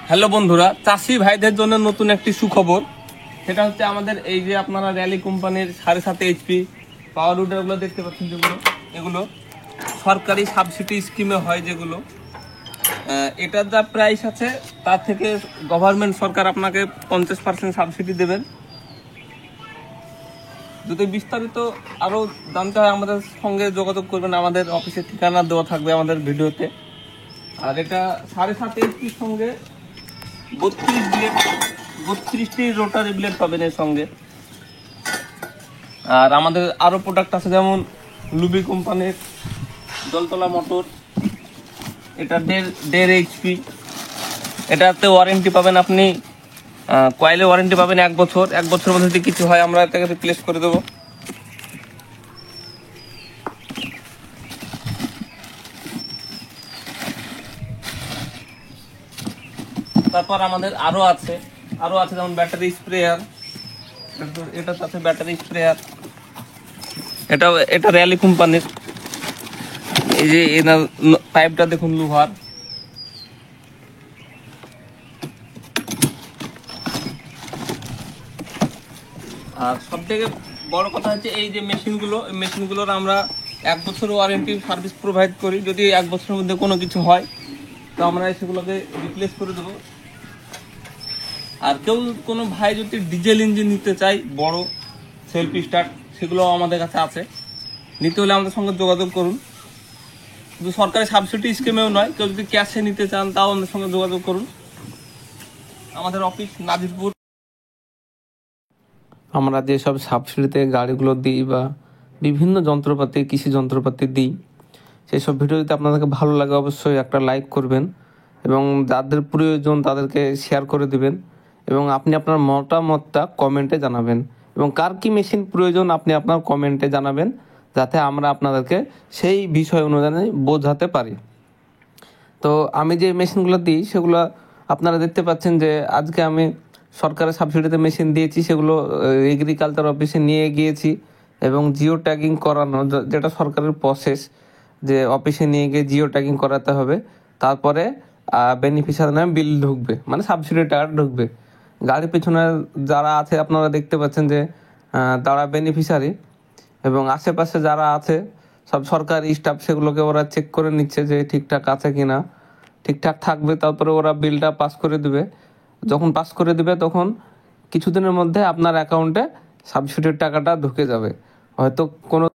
Hello বন্ধুরা, চাষি ভাইদের জন্য নতুন একটি সুখবর। সেটা হচ্ছে আমাদের এই যে আপনারা র্যালি কোম্পানির 7.5 HP পাওয়ার উডারগুলো দেখতে পাচ্ছেন, যেগুলো এগুলো সরকারি সাবসিডি স্কিমে হয়, যেগুলো এটার যা প্রাইস আছে তার থেকে গভর্নমেন্ট সরকার আপনাকে 50% সাবসিডি দেবেন। যদি বিস্তারিত আরও জানতে হয় আমাদের সঙ্গে যোগাযোগ করবেন, আমাদের অফিসের ঠিকানা দেওয়া থাকবে আমাদের ভিডিওতে। আর এটা 7.5 HPর সঙ্গে 32টি রোটারি ব্লেড পাবেন এর সঙ্গে। আর আমাদের আরো প্রোডাক্ট আছে, যেমন লুবি কোম্পানির জলতলা মোটর, এটা 1.5 HP। এটাতে ওয়ারেন্টি পাবেন আপনি, কয়েলে ওয়ারেন্টি পাবেন 1 বছর। 1 বছরের মধ্যে যদি কিছু হয় আমরা এটাকে রিপ্লেস করে দেবো। তারপর আমাদের আরো আছে যেমন ব্যাটারি স্প্রেয়ার। এটা আছে ব্যাটারি স্প্রেয়ার, এটা র্যালি কোম্পানির। এই যে পাইপটা দেখুন লোহার। আর সব থেকে বড় কথা হচ্ছে এই যে মেশিনগুলোর আমরা 1 বছর ওয়ারেন্টি সার্ভিস প্রোভাইড করি। যদি 1 বছরের মধ্যে কোনো কিছু হয় তো আমরা সেগুলোকে রিপ্লেস করে দেবো। আর কোনো ভাই যদি ডিজেল ইঞ্জিন নিতে চাই, বড় সেলফ স্টার্ট, সেগুলো আমাদের কাছে আছে। নিতে হলে আমাদের সঙ্গে যোগাযোগ করুন। শুধু সরকারি সাবসিডি স্কিমেও নয়, কেউ যদি ক্যাশে নিতে চান তাও আমাদের সঙ্গে যোগাযোগ করুন। আমাদের অফিস নাজিরপুর। আমরা যেসব সাবসিডিতে গাড়িগুলো দিই বা বিভিন্ন যন্ত্রপাতি, কৃষি যন্ত্রপাতি দিই, সেসব ভিডিও যদি আপনাদেরকে ভালো লাগে অবশ্যই একটা লাইক করবেন এবং যাদের প্রয়োজন তাদেরকে শেয়ার করে দিবেন। এবং আপনি আপনার মতামতটা কমেন্টে জানাবেন, এবং কার কী মেশিন প্রয়োজন আপনি আপনার কমেন্টে জানাবেন, যাতে আমরা আপনাদেরকে সেই বিষয় অনুযায়ী বোঝাতে পারি। তো আমি যে মেশিনগুলো দিই সেগুলো আপনারা দেখতে পাচ্ছেন যে আজকে আমি সরকারের সাবসিডিতে মেশিন দিয়েছি, সেগুলো এগ্রিকালচার অফিসে নিয়ে গিয়েছি এবং জিও ট্যাগিং করানো, যেটা সরকারের প্রসেস, যে অফিসে নিয়ে গিয়ে জিও ট্যাগিং করাতে হবে। তারপরে বেনিফিশিয়ারি নামে বিল ঢুকবে, মানে সাবসিডির টাকা ঢুকবে। গাড়ির পিছনে যারা আছে আপনারা দেখতে পাচ্ছেন যে তারা বেনিফিশিয়ারি, এবং আশেপাশে যারা আছে সব সরকারি স্টাফ, সেগুলোকে ওরা চেক করে নিচ্ছে যে ঠিকঠাক আছে কিনা। ঠিকঠাক থাকবে তারপরে ওরা বিলটা পাস করে দিবে। যখন পাস করে দিবে তখন কিছুদিনের মধ্যে আপনার অ্যাকাউন্টে সাবসিডির টাকাটা ঢুকে যাবে। হয়তো কোনো